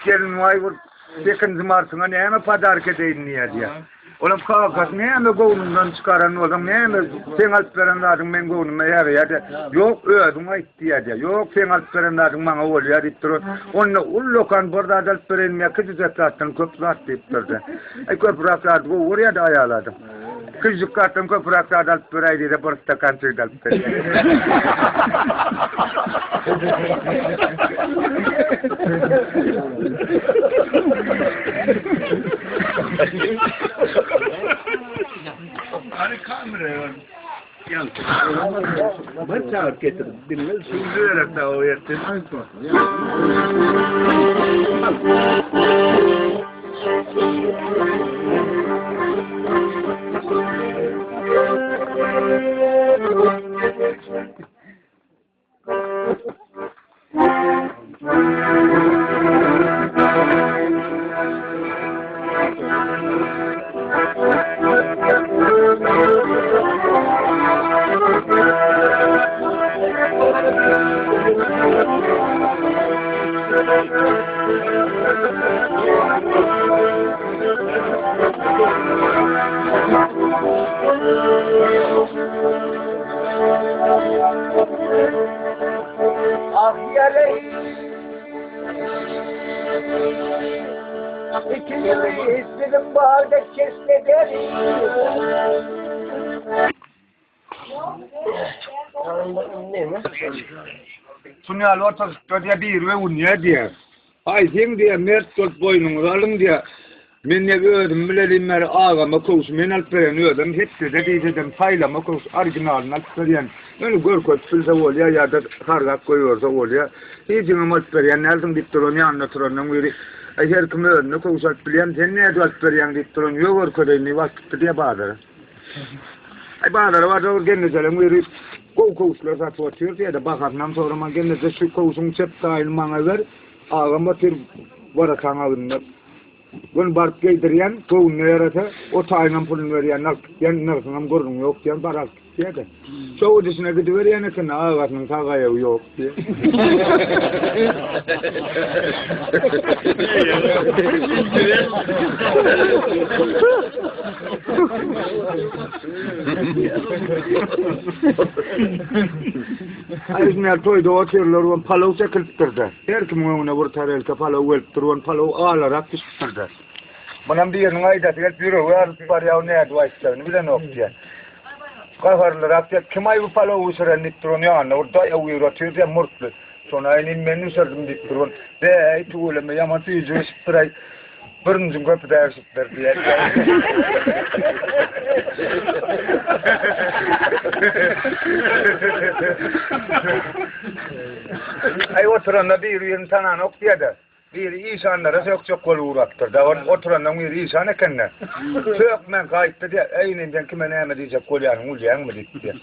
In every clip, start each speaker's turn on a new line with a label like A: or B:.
A: gelin vay vur. Sekin zımarsına ne mi padark edeyim niye diye. Oğlum kalkas ne mi kovunundan çıkaran oğlum ne mi sen alıp veren lazım ben kovunuma ya de. Yok ödüm ayıp diye de. Yok sen alıp veren lazım bana oluyor deyip durur. Onunla ullokan burada alıp veren ya küçücük zaten köprü deyip durdu. Köprü atladı bu oraya da ayarladım. Küçücük zaten köprü atladı alıp vereydi de borçta kansıydı alıp vereydi.
B: Hani kameraya var. Yan.
A: Ben çağır getirdim. Bilmez. Şimdi öyle daha o yerden. Ah yarayı İkili istedim bağda kesmederi Sunyal ortasında diye bir ve unya diye Aysen diye mert tut boynunu alın diye men ne ödüm bilelim mer ağama koş men alperen ödüm hepsi de dedim faylama koş orijinal alperen öyle görkot filze oluyor ya da karga koyuyorsa oluyor hiç alperen nereden diptron ya anlatırın öyle her kim önüne koş alperen sen ne alperen diptron yok köreni vakti diye bağırır ay bağırır var da gene selam öyle koşlar satıyor diye de bakarım sonra gene de şu koşun çeptayın bana ver ağama tir var kanalında Gün barıp geydiriyen, kovun ne yarata, o tayından pulun veriyen, yan narkınam görün yok diyen barak diye de. Çoğu dışına gidiveriyen ekin ağasının kagaya yok diye. Ayısınlar toyda otururlar, palav çekiltirdi. Her kim önüne vurtar elke palav velttir, palav ağlarak düştürdü. Bana bir yerin ayda tek bir var var ya ne duaysa bilen yok diye. Kaharlar aktif kim ay bu palav usuran nitron ya ne orada ya uyur atıyor ya murtlu. Sonra aynı menü sardım nitron. De ay tuğla me yaman tüyücü spray. Bırınızın kapı dersipler diye. Ay oturan bir insan anok diye de. Bir insanlara çok kol uğraktır. Da oturandan bir insan ekenne. Çok men kayıttı diye. Eyninden kime ne diyecek kol yani uleyen mi diye.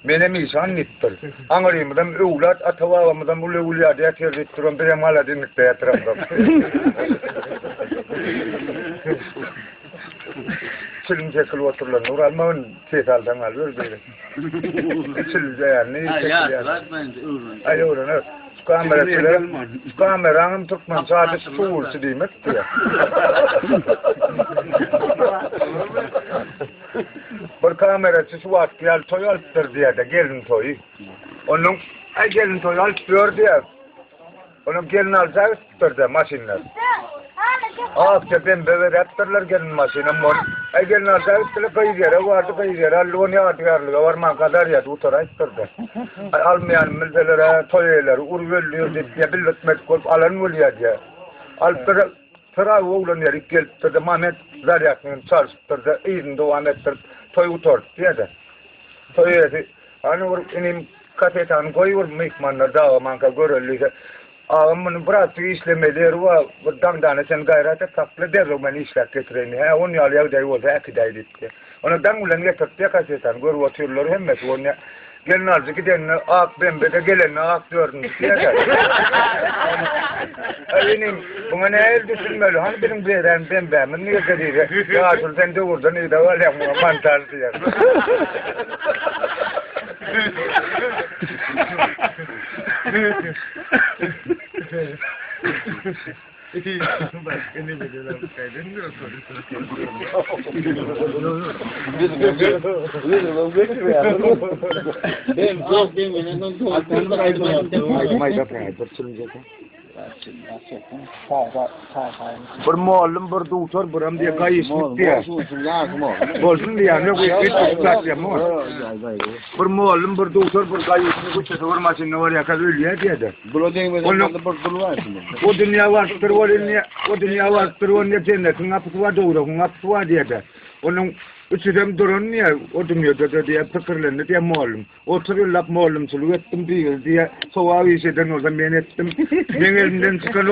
A: Benim insan nittir. Angarıyımdan evlat atavavamdan ule ulya diye territtirim. Bir emala dinlikte yatırım. Çılın çekil oturlar. Nuralmağın tesaldan alıyor böyle. Çılın yani. Ay öğrenir. Kameranın Türkmen sadece çoğursu demek diye. Bir kamerası şu vakti gel toy alıptır diye de gelin toyu. Onun ay gelin toy alıptır diye. Onun gelin alacaktır da maşinler. Ağaçta pembe yaptırlar gelin maşinem var. Ay gelin alacaktır kayı yere vardı kayı yere. Allah'ın yağdırlarlığı var man kadar ya utarayttırdı. Almayan mildelere toylar urvellüyor diye billetmek kolup alan oluyor diye. Alıptır Sıra oğlan yeri geldi de Mehmet Zaryak'ın çalıştırdı. İyiden devam ettirdi. Toy utort diye de. Toy yedi. Hani inim kasetanı koyuyor mekmanlar dağı manka görüldüyse. Ağamın bıraktığı işlemeleri var. Damdane sen gayrata taklı derler beni işler getireni. He onu yalıya da yolda ekidaydı diye. Onu dangulan getirdi kasetanı görüyor oturuyorlar hemmet onu. Gelin aldı gidenle ak bembede gelenle ak gördün diye de. Benim buna ne el düşünmeli? Hani benim ben niye dediği? Ya asıl sen de vurdun iyi de var ya mantar diye. Başka ne biliyorlar bu kaydın? Bir muallim bir doktor buram diye gayışlık diye. Bolsun diye ne bu istikat ya mu. Bir muallim bir doktor bir gayışlık uçtu vurmasın ne var ya kadar ölüyor diye de. O dünya vardır o dünya vardır o ne cennetin apısı var doğru apısı var diye de. Onun üçüdem durun ya o dünyada diye fikirlendi diye muallim. Oturuyorlar muallim çılık ettim diye soğuğu işeden orada ben ettim. Men elimden çıkan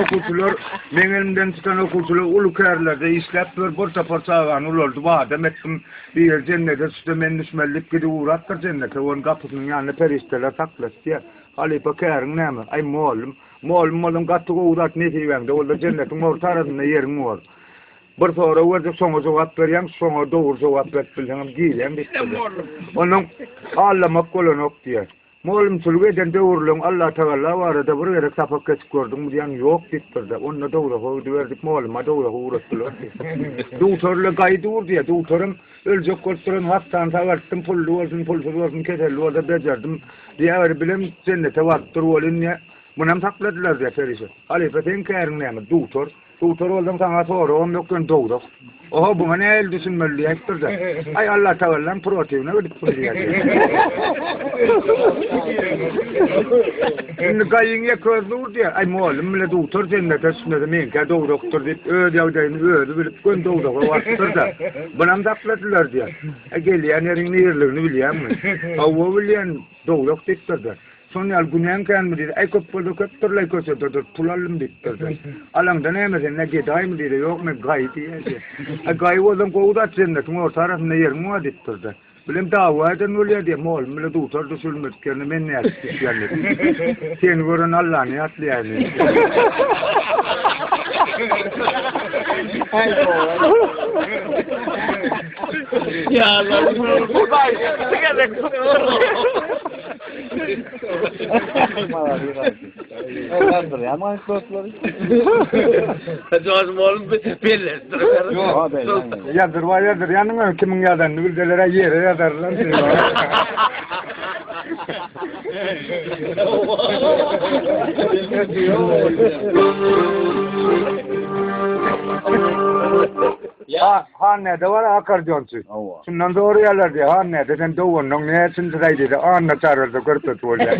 A: okutulur ulu kârlerde işlep bir parça ağan olurdu. Vadem ettim bir cennete sütte men düşmellik gidi uğrattır cennete. Onun kapısının yanına peristeler saklas diye. Halife kârın neymi? Ay muallim kattığı uğrat ne diyevende. Orada cennetin ortarasında yerin var. Bir sonra orada sonra cevap veriyen, sonra doğru cevap verdiğim giyilen bitti. Onun ağlamak kolonok diye. Muallim çılgıdan doğruluğun Allah Teala var da bir yere tafakkes gördüm diyen yok bitti de. Onunla doğru hoğdu verdik muallima doğru uğraştılar. Doktorla gaydur diye. Doktorum ölecek korkturun hastanede varttım pullu olsun ketelli orada becerdim. Diye bilim cennete varttır olun ya. Bunam takladılar diye ferişe. Halifetin kârın neymi? Doktor oldum sana sorum yoktan doğru. Oha bu ne el düşünmeli ektir de. Ay Allah Teala'nın proteini ödip buluyor. Şimdi gayın yakırdı diye. Ay muallim bile doktor cennete üstünde de menke doğru doktor deyip ödü bilip gön doğru varttır da. Bunam takladılar diye. Geliyen yerin yerlerini biliyor mu? Hava bilen doğru deyiptir de. Sonra günahın gelmedi. Ay kopuldu köptürle köşede tulalım dedi. Alangda ne mesela ne giday mı dedi yok ne gay diye. Gay oldum kovda cennet mor tarafında yer mu dedi. Bilim davadan öyle diye mol mille doktor düşünmek kendine men ne yaptı yani. Sen görün Allah ne atlı yani.
C: Ya Allah. Bay.
D: Evlendir ya ama dostları.
C: Hadi oğlum belli.
A: Yadır yanına kimin yadanını bildelere yere yadarlar. Ya hanede var akardiyoncu. Şundan doğru yerler diye hanede sen doğunun ne için sıraydı da anla çağırdı kırtı tuğla.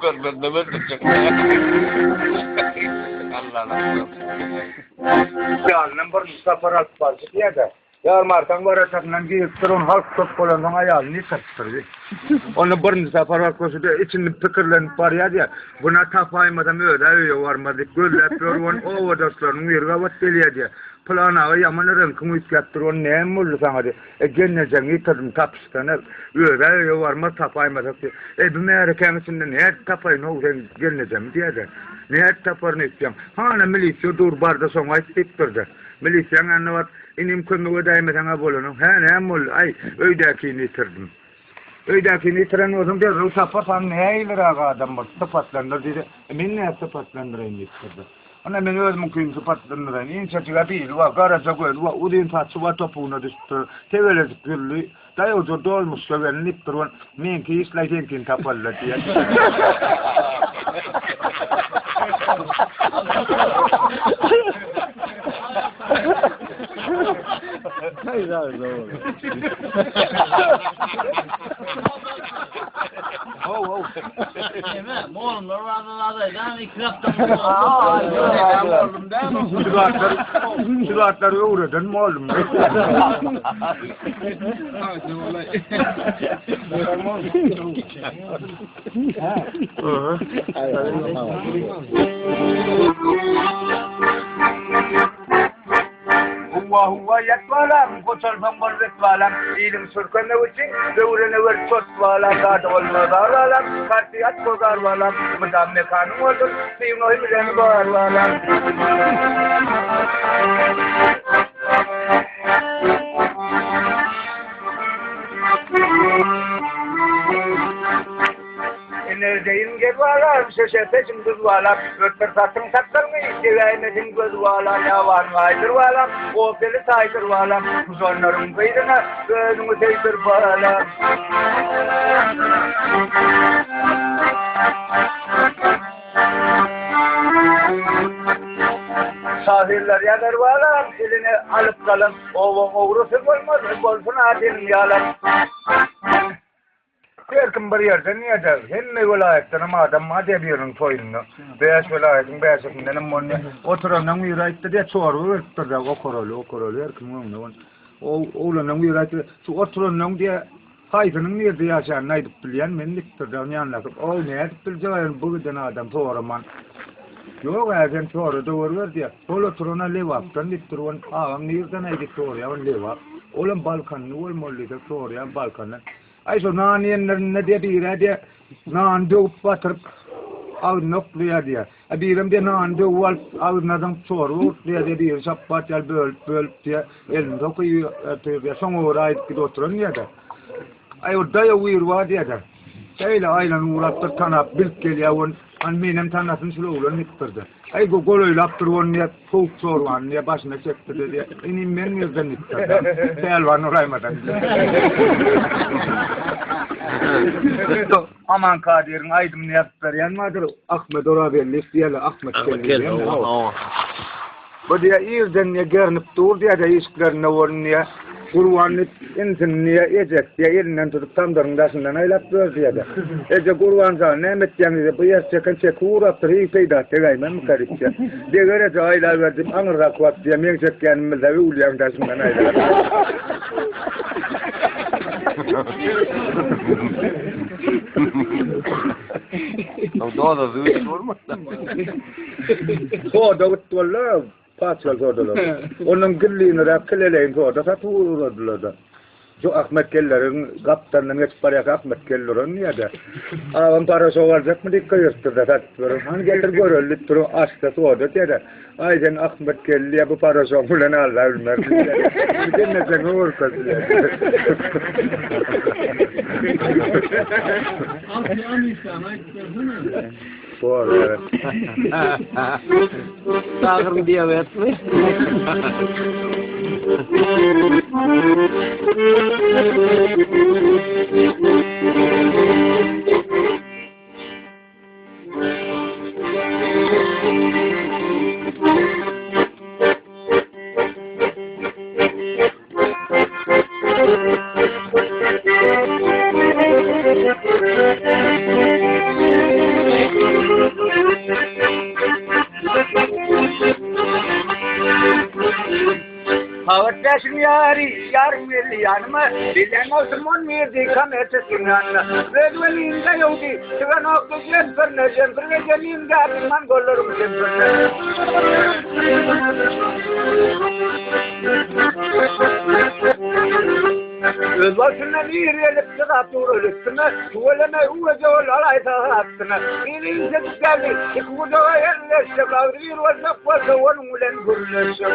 C: Görmem tutacak. Allah Allah.
A: Ya number safar alpar diye de. Yar markan var ataklan giyiptirun halk topkolandan ayağını sattırdı. Onu birinci safar alkosu içinde fikirlenip var ya diye. Buna tapaymadan öyle varmadık. Göllep yorgun o odaslarının yerine vat geliyor diye. Planağı yamanı rınkımı üstleptir onu neyem mullu sana diye. Gennecen yitirdim tapıştana öyle varma tapaymadık diye. Bir meğerkenisinden her tapayın oğlan gennecem diye de. Ne taparını istiyorum. Hana milisya dur barda sonra istiptirdi. Milisyanın anı var. İnim könlü ödeyme sana bolunu. Ne mul ay öydekini itirdim. Öydekini itiren oldum diye tapar sana ne eyler ağa adam var. Sıfatlandır dedi. Ben ne sıfatlandırayım istirdi. Ona ben özümün köyüm sıfatlandırayım. İnçacığa değil var. Garaca koydu var. Udin tatsı var topuğuna düştü. Tevelecik gürlü. Dayıcı dolmuş sövenin iptir var. Menki islaydenkin taparlar diye.
D: Hayır abi doğru.
A: Oh.
C: Değil mi? Oğlum oralarda ikraftan.
A: Şuratları uğradın mı oğlum? huwa huwa yatwalam koçalsam bolretwalam ilim sürkene uçin döwrene wer çotwalam da olmazalam kartiyat kogarwalam mudam mekanım odur siyno bilen barwalam Enerjiyim gerwalam, şeşeteçim düzwalam, ötür satın sattırmı, devaymetin gözwalam, yavan gaydırwalam, opeli saydırwalam, kuzonlarım kıydına, gözümü seydirwalam. Sahiller yadarwalam, eline alıp kalın, oğrusu olmaz, bolsun adil yalam. Erkin bir yerden niye der? Hemme velayetten ama adam madde birinin toyunu. Beyaz velayetin beyazıkından ama oturandan virayette diye çoğru verttir de o korolu erkin onun. Oğlanın virayette şu oturandan diye haydının nerede yaşayan neydik bilen menliktir de onu anlatıp o ne edip bileceğin bu giden adam çoğraman. Yok erken çoğru doğru ver diye. Ol oturana levaptan dittir on ağam nereden neydik çoğruya on levap. Olan Balkanlı olmalıydı çoğruya Balkanlı. Ayşo naniyen ne diye bir diye nan dövüp batırıp nokluya diye. Birim diye nan dövüp ağırnadan çoğru diye bir şappat yal bölüp diye elinde okuyor diye son uğrayıp gidiyor oturun diye de. Ay orada ya uyurva diye de. Şöyle aylan uğrattır tanap bilip geliyor an benim tanasını şöyle uğran nittirdi. Ay golöyle aptırıvan diye soğuk sorvan diye başına çekti diye. İnim ben nereden nittirdi. Selvan oraymadan. Aman Kadir'in aydın ne yaptılar yanmadır. Ahmet Orabelli diye Ahmet Kelli. Bu diye İrden ne gernip dur diye de işlerine var niye. Kurvanlık insin niye ecek diye elinden tutup tamdarındasından aylap diye de. Ece kurvanca Mehmet Cemil'de bu yaş çeken çek uğrattır iyi peyda tegaymen mi karışça. Diye görece aylar verdim anırda kuvat diye men çekkenimizde ve ulyamdasından aylap.
D: Doğru da zıvıç olmaz da.
A: O da uttuğlar. Paçal sordular. Onun gülliğini de keleleyin sordu. Satı uğradılar da. Şu Ahmet Keller'in kaptanının eksparyak Ahmet Keller'in niye de. Ağam parası olacak mı diye kıyırttı da sattılar. Hani getir görüldü turu açtı sordu diye de. Ayden Ahmet Keller'e bu parası olmadan Allah bilmez. Bir cennetine uğurkası diye. Doğru evet.
D: Sağırım diyabet mi?
A: Havattaşın yar milli yanıma bilen olsun mon mirdi kamerçesin yanına Vedvelinde yokti sıvan oktu cempırne gelinde atman gollarım cempırne Özbaşına bir elip çıkap durulüstüne Tuvaleme uvece ol alayta hattına İlince geldi İkudağa yerleşse kavrir olsa fazla onun ulen gürleşse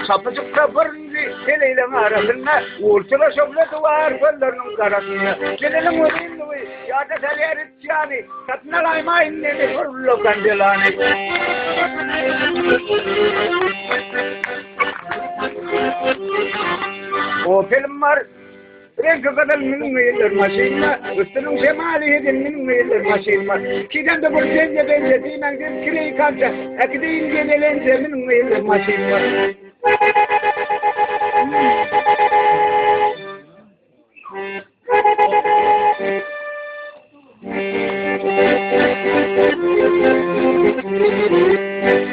A: Sapıcık kapırınca teleyle arasında Uğurçula şöyle duvar kollarının karasında Gelelim uğrayın yada salyer içyani Satnalayma inneni kurullu kandelani O film var renk kadar minum gelir maşinma üstünün şemali hedin minum gelir maşinma kiden de bu denge benzediğinden bir kireyi kanca ekdeyin genelence minum gelir maşinma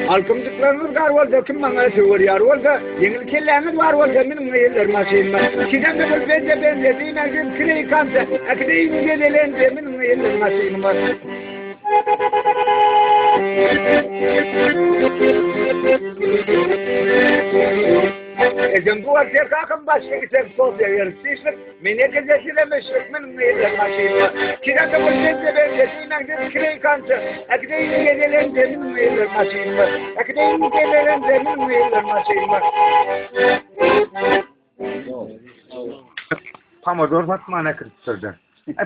A: Halkımcıklarınız var olsa kim bana söylüyor olsa yengil kelleriniz var olsa benim yeller maşinma kiden de bir benzediğinden bir kireyi kanca ekdeyin genelence minum yeller maşinma Ecem bu arada kalkın başka gitsem sofya yarıştıysak mene gezesilemişik min meyler maşıyla kira da bu sende ben geçinden de kirey kanca akdeyin gelen de min meyler maşıyla akdeyin gelen de min meyler maşıyla Pomodoro fatmana kırtırdı.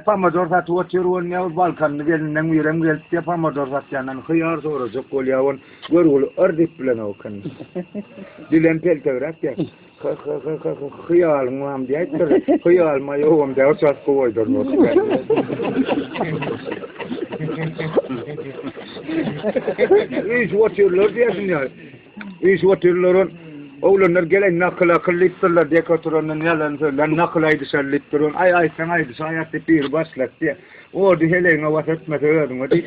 A: Pomodoro fat oturuyor ne Balkanlı gelinden mirem geldi Pomodoro fat yanan hıyar sonra zokolyavan görül ardip bilen okan. Dilen pel tevrak ya. Hıyal muam diye hıyal ma yoğum diye çat koydur mu? İş oturuyor diyorsun ya. İş oturuyor. Oğlanlar gelen nakla kıllıktılar diye oturanın yalan naklaydı şerlittirun ay sen aydı sayatı bir başlat diye o diheleğine vasatmasa ödüm o diye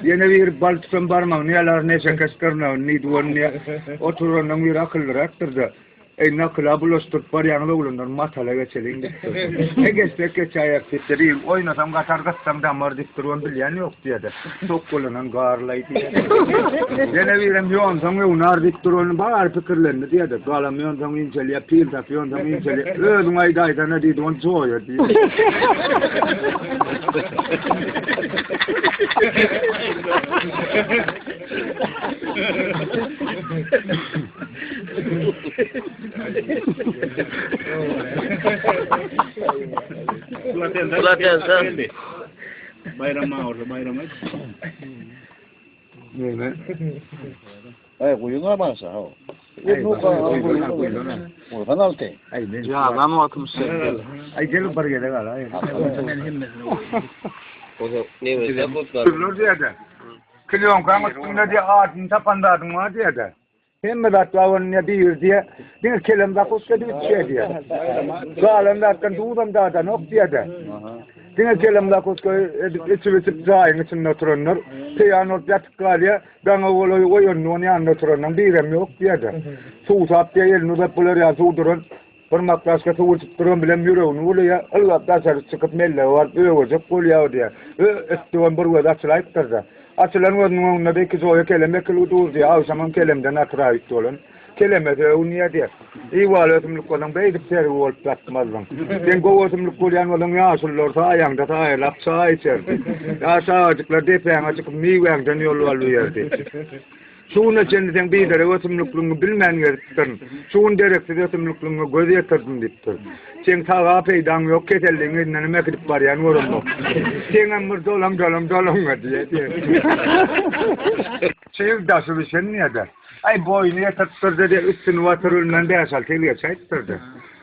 A: yine bir baltın barmağın yalar ne şakaskarına ni duvan ne oturanın bir akıllı raktırdı nakla buluşturup var yanında oğlanlar matala geçelim Ege ayak tittireyim oynasam katar katsam damar diktirun bilen yok diye de çok kolunan garlaydı yine bir yontam ve unar diktirun bağır fikirlerini diye de galam yontam inceliye pil taf yontam inceliye ödüm ayda ne diye don zoya diye
B: Zaten bayram orada bayram et.
A: Ne?
E: Ay kuyuna basa ha. O kanalte.
A: Ay ne?
D: Ya adam atmış sen.
A: Ay gel buraya da gala.
D: O da ne mesela kutlar.
A: Türlü diye de. Kiliyon kanıtında diye ağzını tapandadım var diye de. Hem de tatlıvan ne bir diye. Bir kelam da kuska diye diye. Galan da kan dudan da nok diye de. Dine kelam da kuska içip zayn için oturanlar. Piyano yatıklar ya. Ben oğlu oyun ne oturanlar birem yok diye de. Su sap diye elini de pular ya su durun. Parmak taşka su tuturan bilen yürüyorsun öyle ya. Allah da çıkıp melle var. Öyle kol ya diye. Üstüven buraya da açılayıptır da. Açılan onun ne belki zoya kelime kılıdır diye. Avşamam kelimden atrayıp olun. Kelime de uniye diye. İval ötümlük olan beydip seri olup platmazdan. Ben go ötümlük olayan olan yaşlılar sayanda sayılap say içerdi. Ya sağcıklar depen açık miyvenden yolu alıyordu. Şuna çendiden bir de ötümlüklüğünü bilmen gerektir. Şun direkti ötümlüklüğünü göze yatırdın diptir. Sen sağa peydan yok ketelliğin elinden mekidip var yani orumlu. Sen amır dolam diye. Sevdası bir sen niye de? Ay boynu yatattırdı diye üstünü vatırılmen de asal teliye çayttırdı.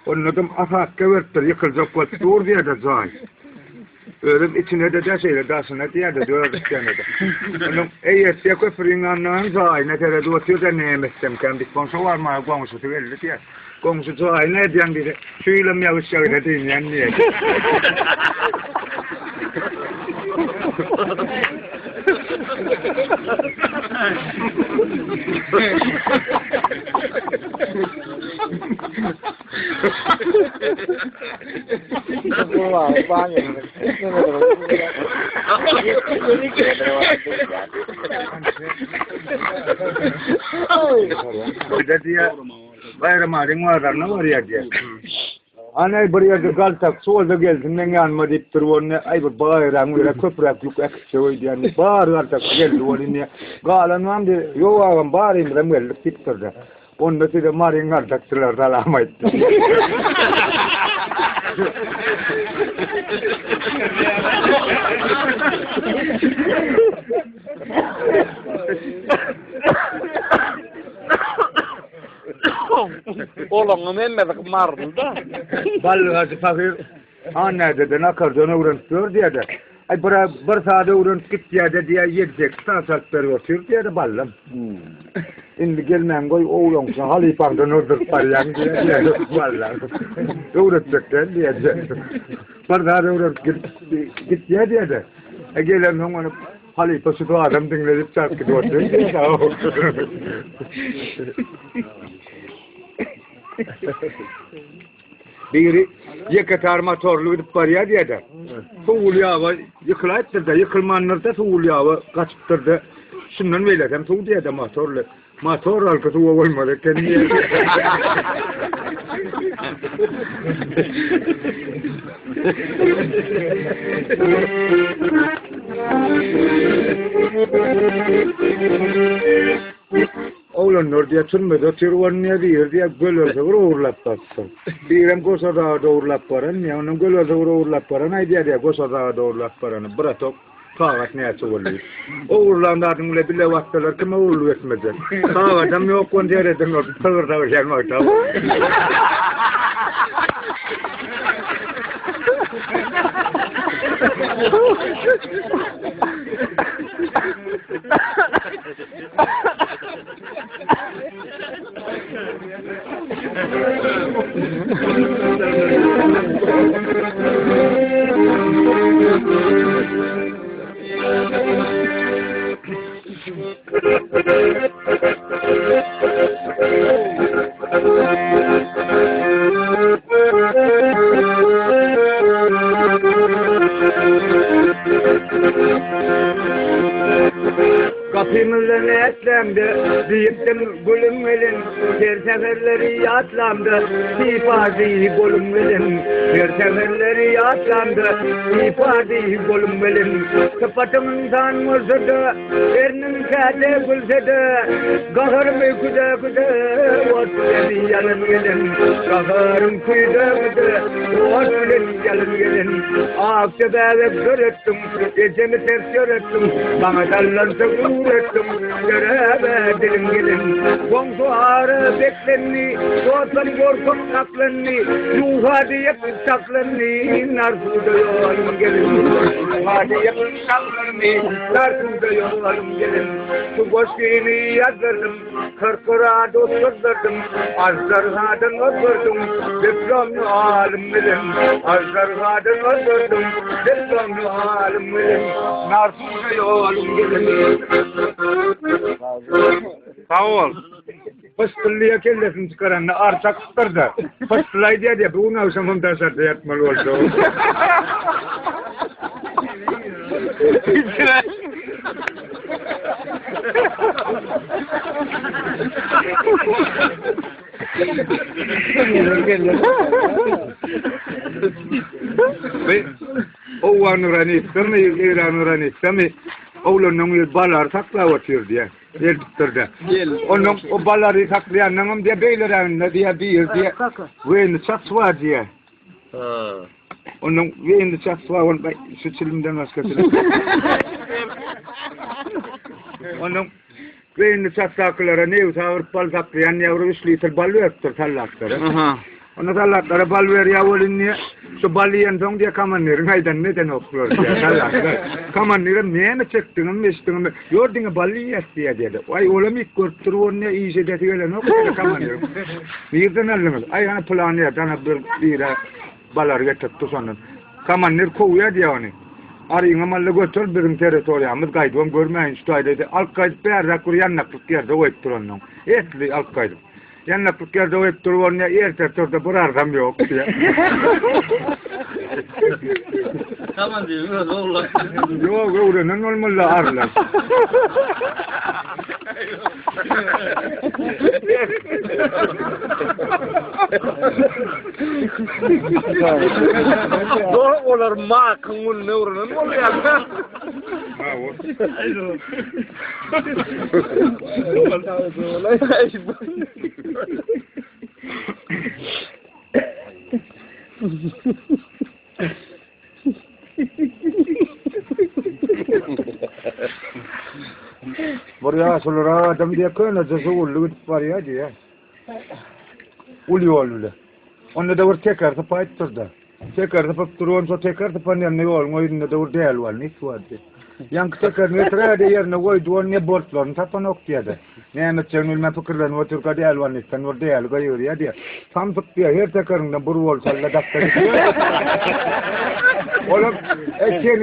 A: Onun adım afak kıvırttır yıkılacak vat dur diye de zay. Ölüm içine de şeyle dasına diye de dövdük gene de. Onun eyyesiye köfürün anlağın zay ne tere doğutuyor da ne yemezsem kendik konsa var mı komşu tüvelli diye. Komşu zay ne diyen dedi. Şuyla mı yavuşacak dediğin yani niye? Diye bayramadın varlarına var ya diye. Anay buraya da galtak solda gelsin ne yanma deyip durur ne ay bu bayram böyle köprek yük ekşoy diye bağır galtak geldi oraya galan var diye yok ağam bağırayım ben böyle tiptirdi. Onda size marin galtakçılar salamaydı.
D: Oğlum Mehmet mardı da.
A: Balgası fakir anne dedi nakardığını uğraştırıyor diye de. Ay bir saate uğraştık git diye de yedecek. Saat veriyor diye de ballam. Şimdi gelmeyen koy oğlumsa halifamdan öldür palyan diye de ballam. Uğraşacak diye de. Bir saate uğraştık git diye de. Gelen onu halifası da adam dinledip çarp gidiyor diye de. Biri Yekatar motorlu gidip barıya diýdi. Suwul ýaby ýykylaýtdy, ýykylmanlarda suwul ýaby gaçypdyrdy. Şundan beýledem suw diýdi motorlu. Motor alky suwa bolmady kendiýe. Oğlanlar diye tünmede tırvan ne diyor diye gölörse uğurlap baksın. Diyelim Gosada uğurlap paran ya onun gölörse uğurlap paran ay diye Gosada uğurlap paranı bıratıp kağıt ne açılıyor. Uğurlanların bile bile vaktiler kime uğurlu etmedi. Kağıtam yok kon diyeredim yok tağırda gelmek tamam. Kapımızdan etlendi, büyüktüm gülüm elin, her seferleri yatlandı, ifade golüm elin, her seferleri yatlandı, ifade golüm elin, kapatımdan mızıdı, erinin kâde gülsedi, gahırım küde küde, ot dedi yalın elin, gahırım küde küde, ot dedi yalın elin, akçe bebek görettim, gecemi ters görettim, bana dallansa ürettim, göreve dilim gelin, komşu ağrı beklenni, soğutan korkum saklanni, yuha diye saklanni, narsuda yolum gelin, yuha diye saklanni, narsuda yolum gelin, şu boşluğunu yazdırdım, kırkıra dosturdum, azdarhadan oturdum, diplomlu halim bilin, azdarhadan oturdum, diplomlu halim bilin, narsuda yolum gelin. Sağ ol. Fıstıllıya kellesini çıkaranla arçak tutardı. Fıstılay diye bu navşamın tasarda yatmalı oldu. Ve o anurani istemi, İranurani istemi. Oğlanın balar saklavatıyor diye. Yer tutturdu. Onun o baları saklayanın diye beylerinde diye bir diye. Ve çatsva diye. Onun ve çatsva on şu çilimden başkasına. Onun ve çatsaklara ne usavur bal saklayan yavru işlitir balı yaptır tallakları. Ona tallaklara bal ver yavulun niye? Şu baliyen dong diye kamanır haydan neden okuyor diye tallaklar. Kamanırım niye mi çektiğini mi içtiğini mi? Yordun baliyen diye dedi. Ay oğlum ilk kurtturuyor ne iyice dedi öyle ne okuyor kamanırım. Birden alınır. Ay hani planı ya dana bir balar getirtti sonun. Kamanır kovuya diye onu. Arayın amalı götür bizim teritoriyamız kaydım görmeyin şu dedi. Al-Kaid berrak yanaklık yerde oyup duranın. Etli Al-Kaid'im. Yanaklık yerde oyup duruyor ne ertertorda bir ardam yok diye.
C: Tamam diyor, oğlan.
A: Yok öğrenin olmalı arlar.
D: Doğru olar ma kıngul ne uğranın oluyor.
A: Buraya sonra adam diye köyne cazı ulu var ya diye. Ulu ulu. Onu da var tekrar da payet turda. Tekrar da fakturon so tekrar da panen ne ol ngoy ne da var del var ni suade. Yang tekrar ne trade yer ne goy duon ne bortlon ta panok tiada. Ne ne chenul ma pakirlan wa turka del var ni tan var del goy yor ya dia. Sam pakya her tekrar ne burwol salla daktar. Oğlum,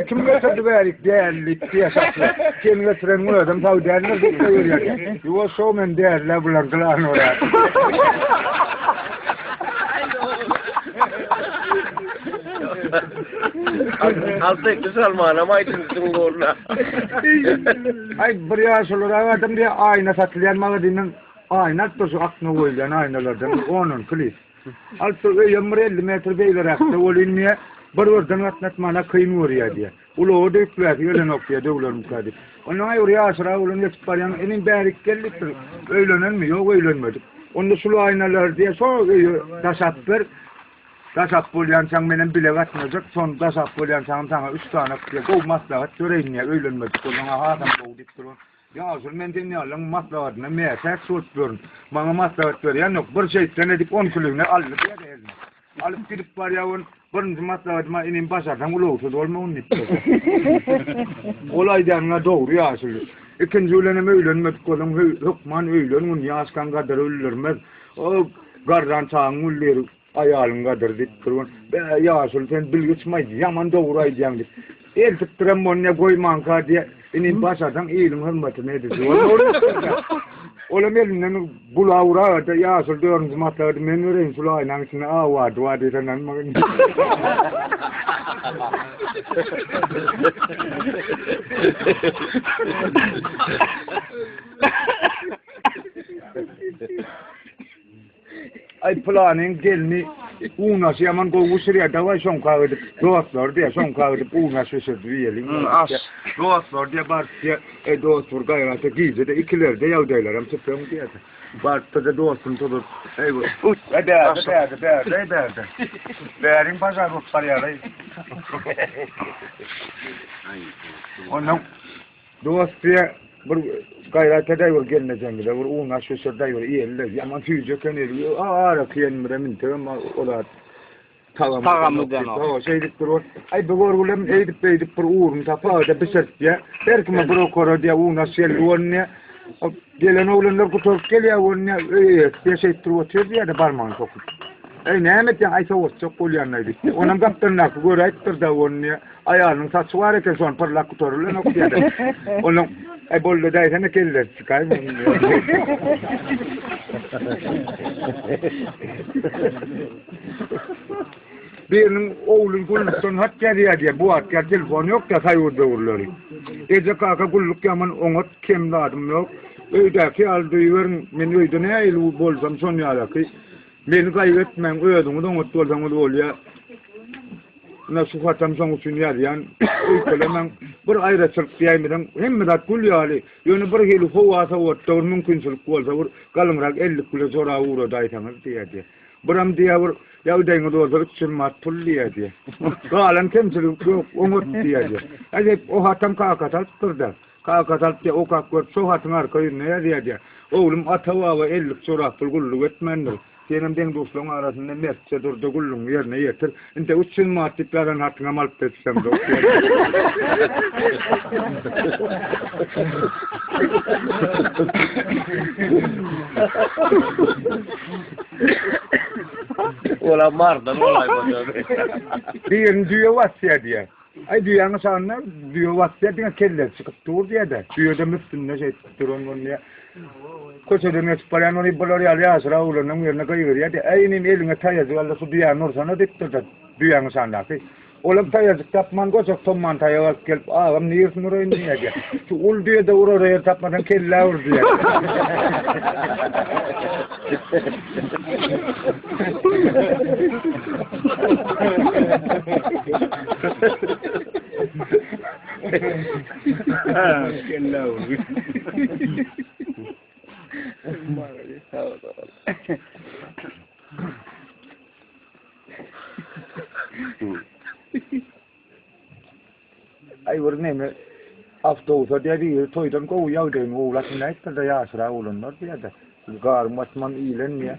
A: kim götürdü verik değerlik diye saklı. Kim götüren bunu adam tabi değerler tutuyor ya. Yuva şovmen değerler bulan kılan oraya.
D: Altık Salman'a maydınızın uğruna.
A: Ay bir yaşlılar adam diye ayna satılan mağazanın ayna tozu aklına koyulan aynalardan onun klis. Altık 50 metre beyler aktı olinmeye bir oradan atlatmana kıyın vuruyor diye. Ulu o da yükler öyle noktaya dövülür mukaddi. Onun ay oraya asra olun yetişparyan enin berik gelliktir. Öylenen mi? Yok öğlenmedik. Onda sulu aynalar diye sonra taşatlar. Taşap bolyansan benim bile atmayacak. Son taşap bolyansan sana 3 tane diye kov maslahat göreyin ya öğlenmedik. Ona adam kovdik durun. Ya asıl men dinleyelim maslahatını meğerse sortluyorum. Bana maslahat veriyen yok. Bir şey denedik 10 kilogunu alıp diye de alıp gidip var ya on birinci maslahatıma inin başarsan ulu olma onun itti. Olaydan doğru ya asıl. İkinci öğlenime öğlenmedik oğlum. Hükman öğlen onu yaşkan kadar ölürmez. O gardan çağın ulleri ayalın kadar deyip durun. Ya asıl sen bilgiçmaydı. Yaman doğru aydıyan deyip. El tutturan onunla koyman ka diye. İnin başarsan iyiliğin hürmetine edildi. Oğlum elinden bulağı uğrağı ya asıl dördüncü maslahatı men öğrenin sulayla içine vardı vardı senden. Ay planın gelni uğnaşı yaman kovu sıraya davay son kağıdı dostlar diye son kağıdı uğnaşı diyelim. Dostlar diye var diye dostlar gayrata gizede ikiler de yavdaylar hem çıpıyorum diye. Bartta da dostum tutur. Ey bu. Berde. Berin pazar rutlar yarayı. Onun dost diye bir gayrata da var gelmeyeceğim de var uğnaşı sırada var iyiler. Yaman tüyce keneli. Ara kıyanmıra mintirim olar. Tagamıdan o şeydik durur. Ay begorgulem edip bir uğrum tapa da bisert ya. Belki mi brokoro diye uğnaşı elonne. Gelen oğlanlar kutup geliyor onunla bir şey turuyor diye de barman kokut. Ne emet ya aysa o çok polyanlaydı. Onun kaptanına göre ayıttır da onunla ayağının saçı var eken son parlak kuturlu ne diye de. Onun ay bollu da sana keller çıkar. Birinin oğlun gulluktan hat geliyor diye bu at gel telefon yok da sayıyordu oğulları. Ece kaka gulluk yaman onot kemladım yok. Öydeki aldığı verin men öyde ne ayılı bolsam son yalaki. Beni kaybetmem öydüm onot bolsam oluyor. Nasıl fatam son üçün yarayan öykelemen bir ayrıçılık diyemeden hem mirat gulyali yönü bir heli hovasa ottağın mümkünçülük olsa bir kalımrak 50 kilo zora uğra daytanız diye diye. Buram diye bir yavdayını doğru 3 mat tulliye diye. Galan temsilik yok umut diye diye. Hadi o hatam kakatalttır da. Kakatalp diye o kakor so hatın arkayı ne diye diye. Oğlum atava ve 50 zora pulgulluk etmendir. Senin den dostluğun arasında mertçe durdu gullun yerine yetir. İnte 3 mat tiplerin hatına malp etsem de.
D: Ola mardan olay bakıyor.
A: Diyen diyor vasya diye. Ay diyen sana diyor vasya diye kelle çıkıp dur diye de. Diyor da müftünle şey durun bunu diye. Koçadın esparan onu bolor ya asra ulanın yerine koyuyor ya de. Ay inin eline tayazı Allah su diyen nursana diktir de. Diyen sana ki. Oğlum tayazı tapman koçak tomman tayaz gelip ağam niyirsin oraya diye diye. Şu ul diye de oraya tapmadan kelle vur diye.
B: Kella vur.
A: Ay var ne mi? Hafta olsa diye toydan kovu yavdayın oğlasın ayıttır da yaşıra oğlanlar diye de. Garım atmam iyilenmiyor.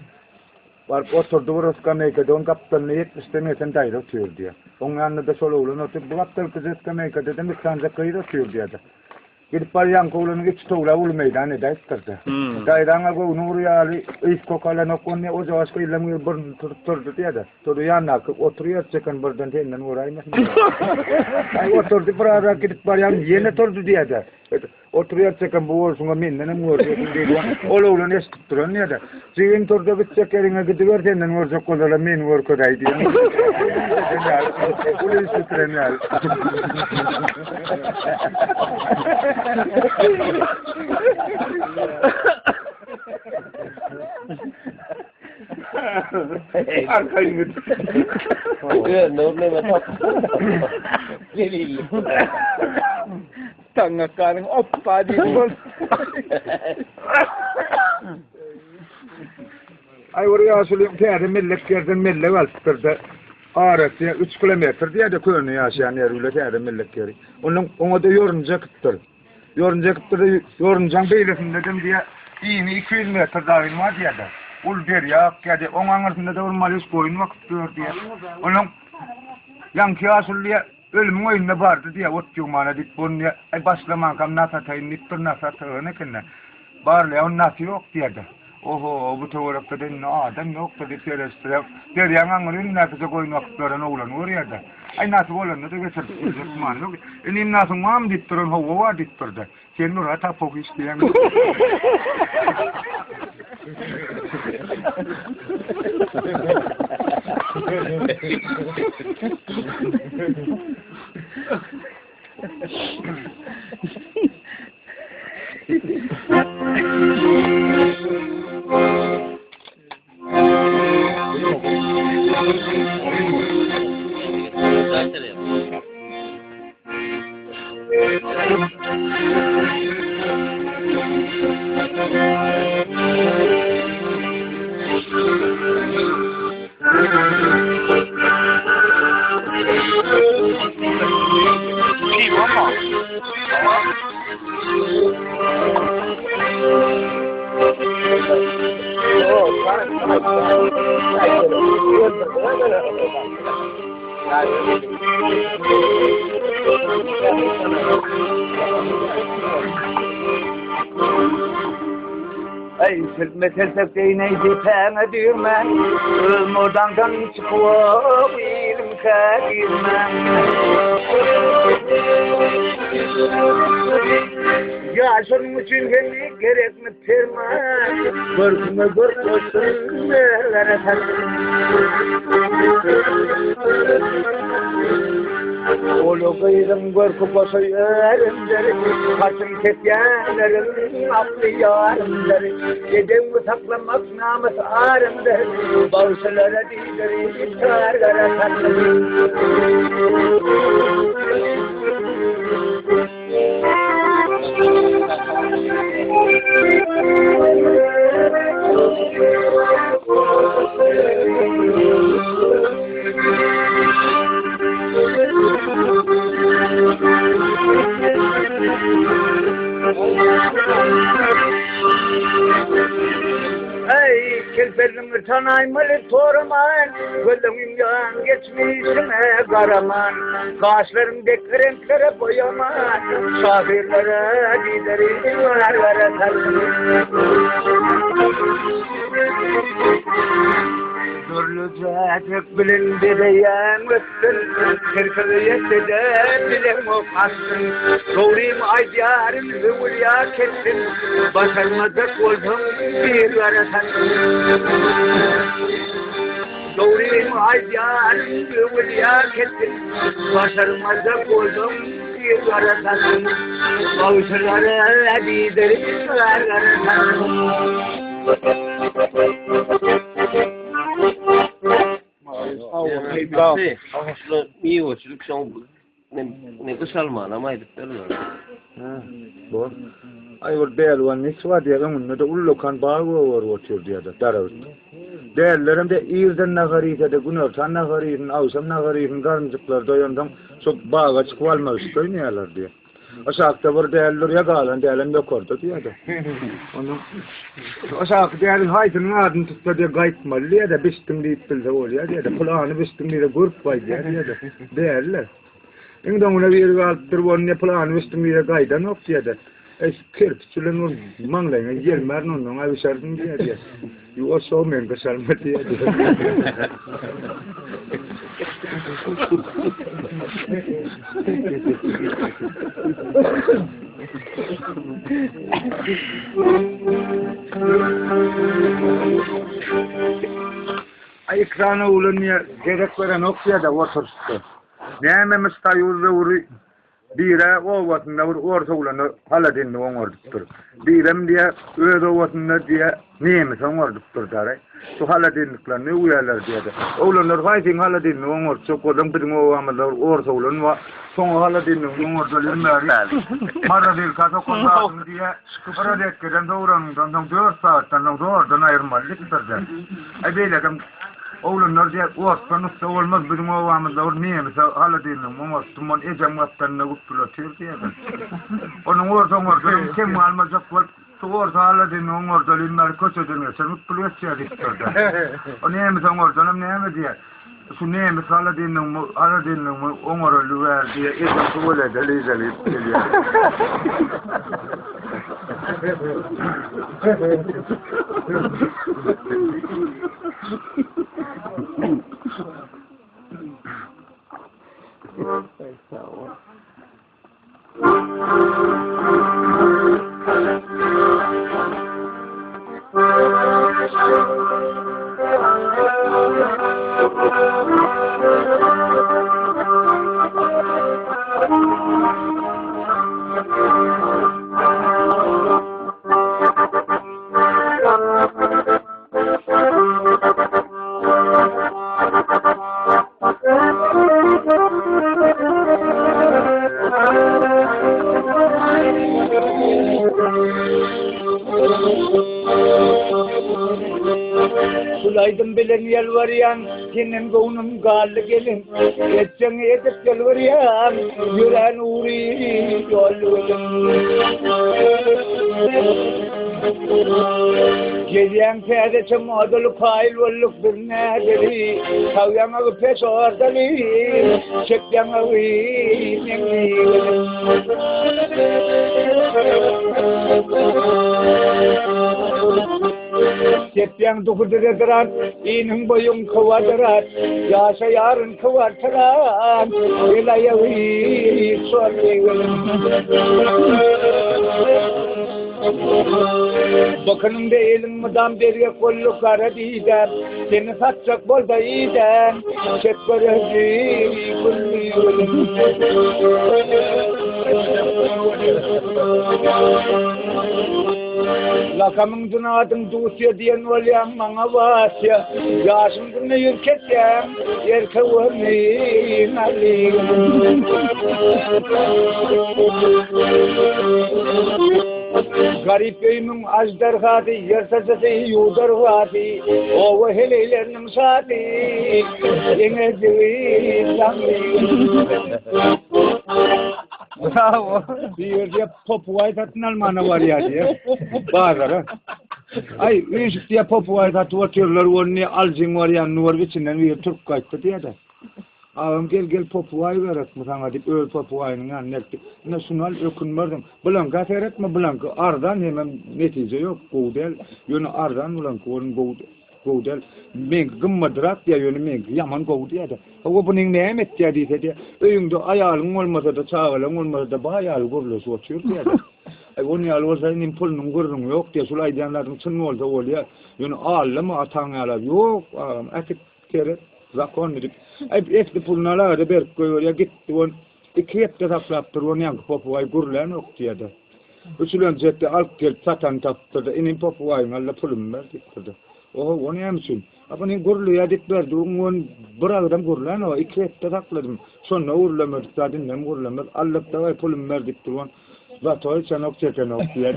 A: Var oturdu burası Amerika'da on kaptanını 70 demesen daire atıyor diye. Onun yanında da sol oğlan oturup bu kaptan kız Amerika'da demek sanca kıyır atıyor diye de. Gidip var Yankovlu'nun iç tuğla ulu meydanı da istirdi. Dairana ko nuru yali is kokala nokon ne o zavas ko ilamı burun turdu diye de. Turdu yanına oturuyor çeken buradan tenden uğrayma. Ay oturdu burada gidip var yan yine turdu diye de. Oturuyor çeken bu olsun minden mu ordu diye. Oğlu ne tutturan ne de. Cigin turdu bir çekerine gidiyor tenden ordu kola men vur ko dai diye. Polis tutrenal. Arkayı git.
D: Ne var? Gelin.
E: Tangakarın oppa diye.
A: Ay oraya asılı perde milleklerden mille valstırdı. Ağrısı 3 kilometre diye de köyünü yaşayan yerüyle perde millekleri. Ona da yorunca kıttır. Yorunca kıttır, yoruncan beylesinde dedim diye iğni 200 metre dağın var diye de. Ul der ya, geldi. Onun arasında da olmalıyız koyun vakıttır diye. Onun yankı asılı diye ölümün oyunda vardı diye otçuğumana dik bunu diye. Ay başlaman kam nasatayın niptir nasatayını kenne. Bağırlı onun nası yok diye de. Oho bu tavırıkta den adam yok da diplerestire. Der yanağının nefese koyun vakıtlarına ulan oraya da. Ay nasıl olan da geçer. Uzatman yok. Enim nasıl mam diptirin hava var diptirde. Sen nur hata pok isteyen. Ay sırtmete değneydi pene dirmen. Modandan çıkıp ilim kadirmen. Yaşın için geldi gerek mi terman. Görküme görküsün nerelere taşın. Olu kıydım görkü boşu yerimdir. Kaçın ketyenlerin aklı yarımdır. Dedem saklamak namus ağrımdır. Bağışlara dileri kargara tatlıdır. Ey kirperim tanaymalı torman, gölümün geçmişime karaman, kaşlarım dekrenklere boyaman, şafirlere giderim varlara tarzım. Durluca tek bilindi diyen müslüm, kırkılıyette de bilem o kastın. Doğruyum aydiyarım hüvülya kettin, başarmadık oldum bir yaratan. Doğruyum aydiyarım hüvülya kettin, başarmadık oldum bir yaratan. Bağışırlara giderim yaratan.
D: İyi olçuluk son ne kusalmana maydı
A: Bu. Ay or değerli nisva diye onun da ullokan bağı var diye de daravut. Değerlerim de İrden nagarıydı da günörtan nagarıyın, avsam nagarıyın, garncıklar doyandım çok bağa çıkvalma üstüyneyalar diye. Aşağıda var değerler yakalan değerlen yok orada diye de. Onu aşağıda değerli haytının adını tutsa diye gaytmalı diye de bistim deyip bilse oluyor diye de kulağını bistim diye de grup var diye de değerler. İngden ona bir alıp dur onu ne plan üstüme gaydan yok diye de. Kirpçülün o manglayın gelmer onun ay şartın diye diye. Yo so men kasalma diye diye. Ay ekrana ulanıyor gerek veren okya da otursun. Ne mestayur uri bire o vatında orta ulanı haladin ongordur. Birem diye öde vatında diye neymiş ongordur dare. Su haladinlikler ne uyarlar diye de. Ulanlar faysin haladin ongor çok odam bir o amalar orta ulan va son haladin ongordur ilmeri. Mara bir kaza konuşalım diye para dekeden doğrandan 4 saatten doğrudan ayırmalıktır der. Ay böyle oğlunlar diye ortanıkta olmaz bizim ovamızda or niye mesela hala değilim ama tuman ecem vattanına kutluyor diye de. Onun orada kim almayacak var orada hala değilim orada limler koça dönüyor sen kutluyor diye diktirdi. O niye mesela orada niye mi diye su niye mesela hala değilim orada ver diye ecem böyle deli geliyor.
E: Sulaydım bilen yalvarıyan, senin gonum gallı gelin. Geçen edip yalvarıyan, yüren uğri yolluydum. Geliyen pedeçim odalı fail olluk bir nedeli. Kavyan ağı pes ordalı, çekyan ağı nengi. Çekyan dokudur dıran, inin boyun kıvadıran, yaşa yarın kıvartıran, ilayağı soruyorum. Bakınım değilim mıdan beriye kollu kara didem, seni satacak bol da idem, çek barajı kulluyorum. Lakamın dünadın dusya diyen olayam bana vasya, yaşım günü yürketsem, yer kıvırmayın alayım. Garip köyümün ajdarhatı, yersasası yudarhatı, ova heleylerinin saati, yine cıvı sanlıyım. Bravo. Bir diye popuvayı tatın almana var ya diye. Bağırlar. Ay, üyücük diye popuvayı tatı atıyorlar, onu alcın var ya, nur içinden bir Türk kaçtı diye de. Ağam gel popuvayı verek mi sana deyip öl popuvayının annekti. Ne sunal ökünmerdim. Blanka seyretme blanka. Ardan hemen netice yok. Goğdel. Yönü ardan blanka. Onun goğdel. Men gımmadırak diye yönü men yaman goğdu ya da. O bunun ne emet diye diye. Öyünde ayağın olmasa da çağılın olmasa da bayağıl gurlusu açıyor diye de. Ay onu yal olsa inin pulunun gurrun yok diye sulaydanların sınma olsa oluyor. Yönü ağlı mı atan ağlar yok. Akit kere. Zakon dedik. Ay eski pulnalar da berk koyuyor ya gitti on. İkiyette taklaptır onu yankı popuvay gurlen yok diye de. Üçülen jette alk gel satan taptırdı. İnin popuvayın alla pulum verdiktirdi. Oho onu yemsin. Ama ne gurlu ya dik verdi. Onun bırakıdan gurlen o. İkiyette takladım. Sonra uğurlamır. Zadinlem gurlamır. Allak da vay pulum verdiktir on. Vatoy sen ok çeken ok diye.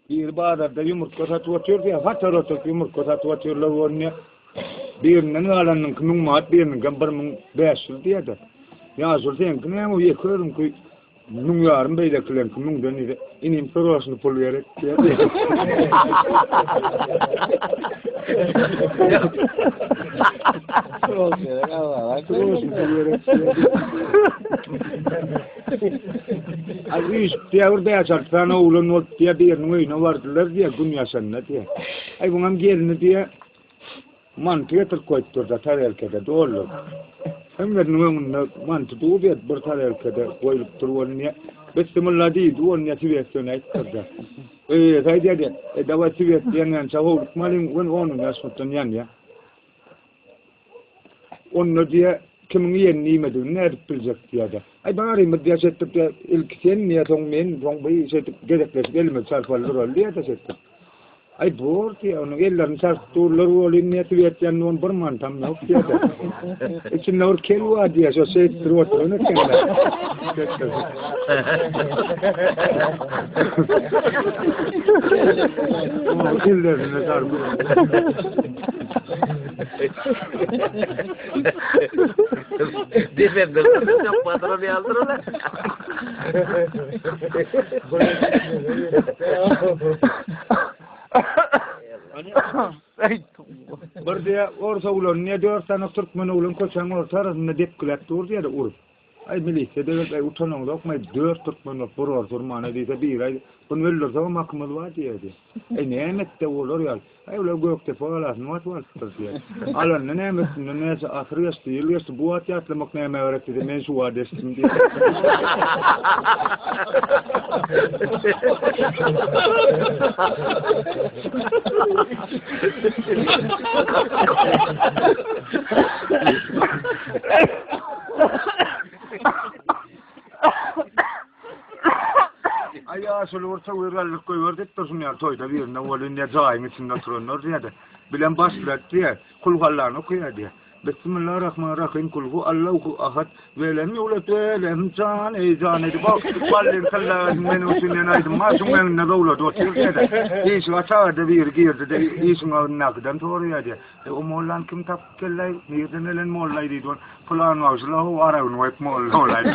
E: Bir bağda yumurta satı atıyor ya, hatar oturup yumurta satı atıyorlar onu. Birinin alanın kımın maat birinin gambarımın 500 diye de. Ya sorsan ki ne o yıkıyorum ki Nung yarın beyle kılen nung dönüyor. İnim sorosunu pulverek diye. Sorosunu pulverek diye. Abi işte orada yaşarsan oğlun ot diye bir nuyuna vardılar diye gün yaşanına diye. Ay bunam gelini diye mantıya koydu da tarelkede doğru. Hem de nuyuna mantı doğru bir tarelkede koyup duruyor niye? Bismillah değil duruyor niye sivesine ittırdı. Saydı dava sives yanyan çavur malin onun yaşmuttan yan ya. Onu diye kimin yenni medun ne bilecek diye de. Ay bari medya settip de ilk sen niye tongmen tongbayı settip gerekles gelme sarfalır diye de settip. Ay doğru diye onu ellerini sartırlar olin niye tüyetyen on bir mantam yok diye de. İçinde or kelva diye so settir oturunu kenara. Ellerini sartırlar.
D: Defender, çok patron yazdırırlar.
E: Bir de orta ulan ne 4 tane Türkmen ulan koçan ortasında dep kılat dur diye de urup. Ay milise de ay utanın da okmay 4 Türkmen poror sormana diye bir ay bunu verirler zaman mahkumul var diye. Ay ne emette olur ya. Ay ulan gökte falan ne var diye. Alan ne emetin ne ahiriyas diyor bu atlamak ne öğretti de men şu adestim diye. Ay asıl orta uyarlık koyuyordu dursun toyda birine olunca zaim içinde oturanlar diye de bilen başlar diye kulhallarını okuyor diye. Bismillahirrahmanirrahim kulhu Allahu ahad ve lem yulad ve lem can eycan edi bak vallim sallallahu men usullen aydım masum men ne davula dotur diye de iş vaçada bir girdi de işin nakdan toruya diye. O mollan kim tapkellay nirden elen mollay didon falan vaslahu arayun ve mollay.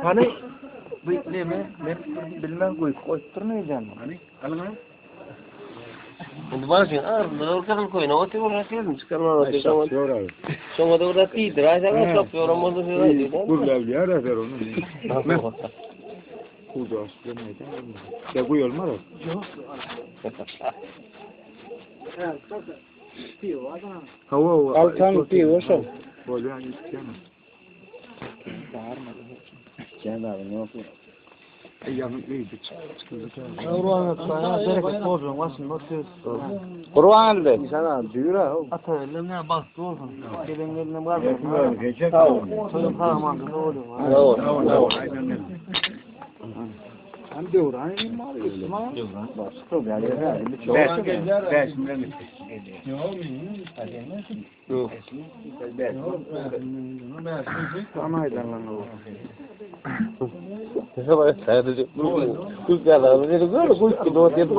B: Hani bekleme ben bilmem koyturmayacağım hani alın
D: Untuk masing orang koin, awak tu orang kira sekarang orang tu sama tu orang tidur, saya kan sok orang mau tu lagi.
E: Kurlar ya razar onu. Kudos demeydi. Ya bu yol mu? Yok. Hava
B: Altan piyo so.
E: Böyle istemem.
B: Kendi ne yapıyor?
E: Ayağım iyiydi.
B: Kur'an de. Sana diyor ha.
C: Ata elimne bak dursun. Gelenlerine var
B: mı? Geçecek.
C: Çocuk kahraman ne oluyor?
E: Hem de uğrayın mı alıyorsun?
B: Başka galiba. Beş milyon.
D: Yok.
E: Anaydan lan o.
D: Saya tu kalau dia tu kalau kedua dia tu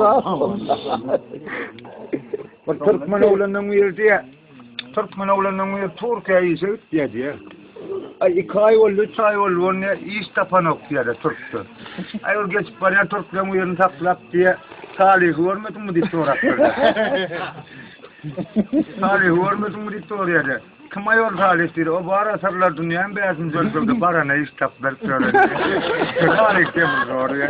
E: Bak Türkmen oğlanın uyardığı, Türkmen oğlanın uyardığı Türkiye'yi sevip diye. Ay 2 ay oldu, 3 ay oldu, onu iş tapanok diye de Türk'tü. Ay o geçip bana Türk'ten uyarını taklap diye talihi görmedin mi diye soraktırdı. Talihi görmedin mi diye soruyordu. Kim ayol talihleri, o bara sarılar dünyanın beyazını zörgüldü, bara ne iş taplar söyledi. Talih diye mi soruyor?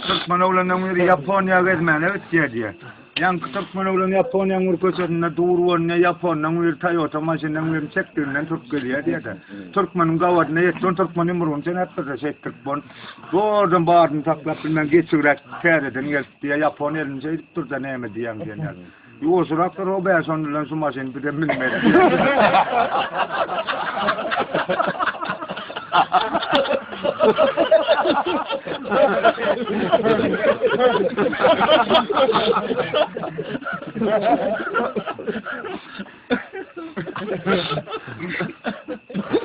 E: Türkmen oğlanın Japonya'ya gezmen evet diye. Yang Türkmen oğlan Japonya'nın ülkesinde doğru Japonya'nın Toyota maşininin çektiğinden Türkiye'ye diye de. Türkmen'in gavadına yettin Türkmen'in muruncan hep de çektik bon. Doğrudan bağırdım taklap bilmem geçirek tereden geldi diye Japonya'nın şey durda neyme diyem diye. Yuusuraklar o be sonradan su masin bir de bilmedi.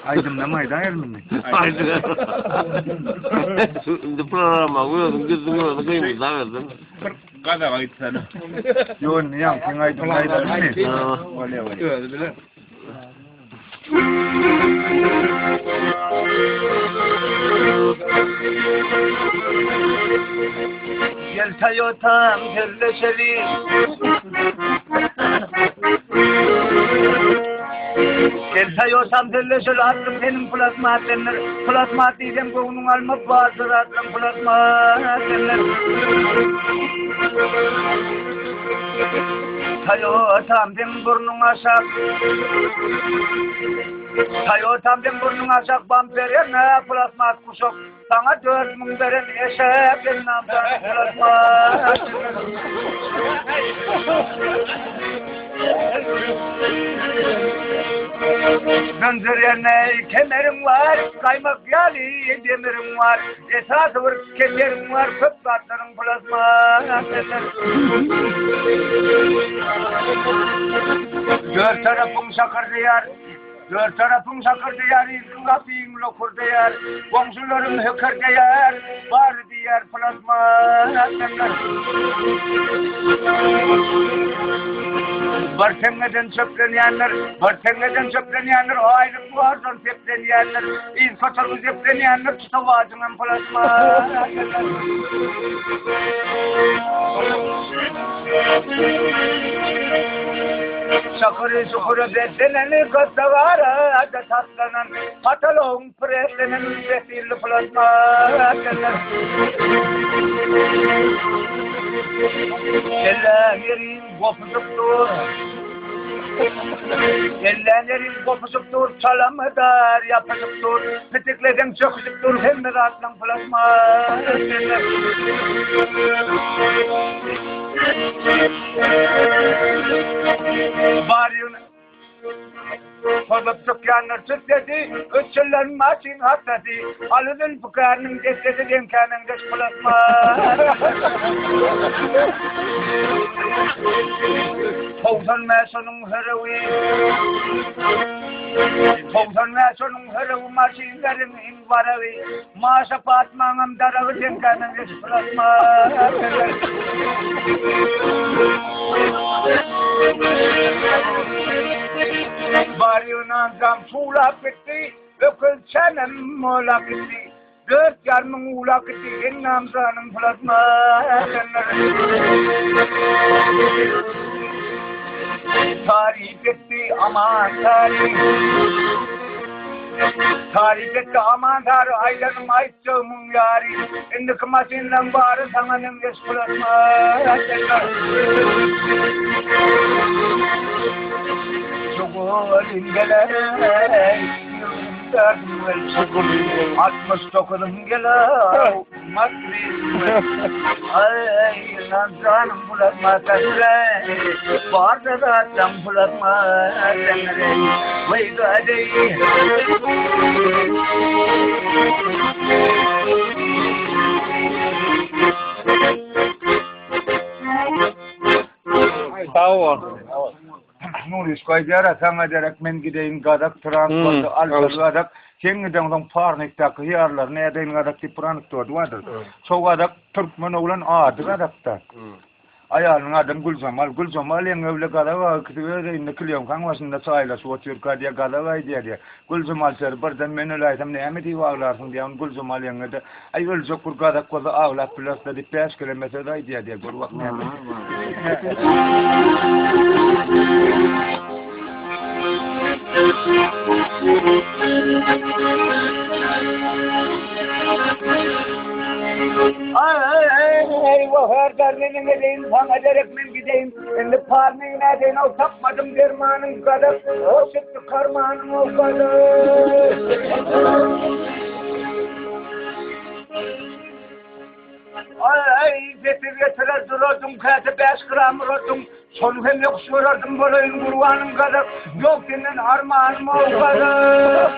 E: Aydın ne maydan yermin mi?
D: Haydi. Şimdi programa koyuyordum, gözümü kıymış, daha verdin.
B: Kadar ayıp sana.
E: Yoğun niyam, sen aydın aydın mi?
B: Öyle öyle.
C: Öyle bile.
A: Gel Toyota'm terleşeli. Gel Toyota'm terleşeli attım benim plasma denler. Plasma diyeceğim koğunun alma bazı attım plasma denler. Toyota'm den burnun aşak. Toyota'm den burnun aşak bamperine plasma kuşak. Sana 4.000 veren eşek benim namzanı plasma. Gönderene kemerim var, kaymak yali demirim var. Esası var, kemerim var, köp katların plasma. Dört tarafım şakır diyar. Dört tarafım şakır diyar, ilkin kapıyım lokur diyar. Komşularım hükür diyar, var diyar plasma. Bartengeden çöpleneyenler, bartengeden çöpleneyenler, o aylık vardan tepleneyenler, ilk kaçarı tepleneyenler, tutavacının plasma. Şakırı şukuru besleneni kıstavara da tatlanan, patalon preslenen ücretilli plasma. Ellerim kopuşup dur. Ellerim kopuşup dur, çalamıdar yapışıp dur. Pitikledim çöküşüp dur, hem de rahatlan plasma. Bağırıyor. Fazla tükkanlar tükledi, üçünden maçın hatladı. Alının fıkarının cesedi demkanın geç plasma. Tavsan mesonun hırıvi. Tavsan mesonun hırıvi maçınların invarıvi. Maşa patmanım darığı demkanın geç plasma. Barıyla zam sulak gitti, ökül çenem molak gitti. Dört yarmın ulak gitti, en namzanın plasma. Tarih etti aman tarih. Tarih etti aman tarih, aylanım ayçığımın yari. İndik masinle varı sananın geç plasma. Çukurun geley, yıldım vel çukurun. 69'un geley, matrizm vel. Ay, nancanım bulatma kadre, vardı da tam bulatma denre. Vay gadeyi.
B: Sağ ol.
E: Nuris koydara sana derek men gideyim gadak transportu alır gadak kengiden son parnikta hıyarlar ne edeyim gadak ki pranik tordu vardır. Çoğu gadak Türkmen oğlan adı gadakta. Ayalın adım Gülcemal yang öyle gadak kıtıver inne kılıyım kanvasında sayla suatıyor kadiya gadak diye. Gülcemal serberden men öyle ne emedi varlarsın diye Gülcemal yang da ay öyle çokur gadak koza avla plasta di 5 kilometre da diye gurvak ne emedi. Ay vahar garnenin edeyim, sana derek men gideyim. Şimdi parneyin edeyim, o tapmadım dermanın kadar. O çıktı karmanın o kadar.
A: Ay getir dururdum kağıtı 5 gram vururdum. Sonu hem yok sorardım böyle kurbanım kadar. Yok senin armağanım o kadar.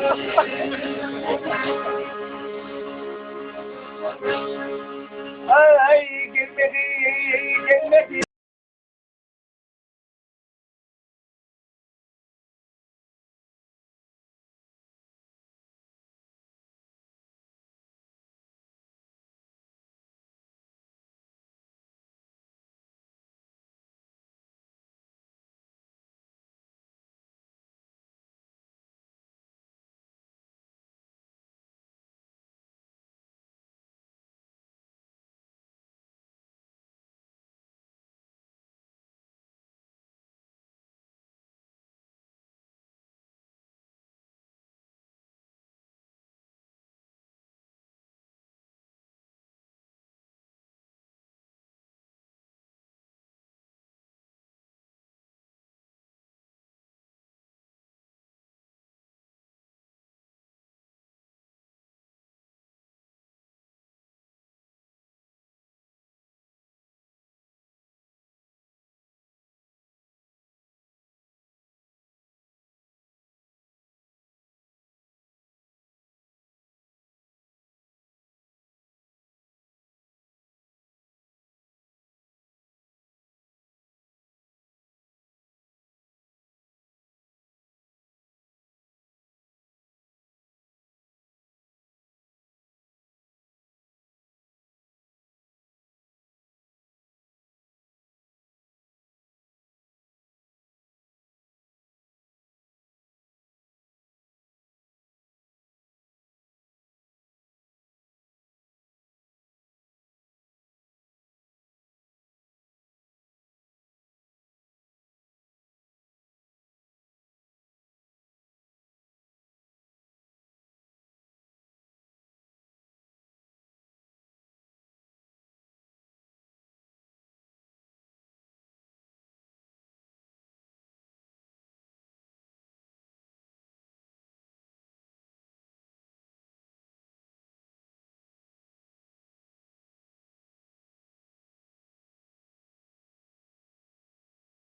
A: Ay gelmedi.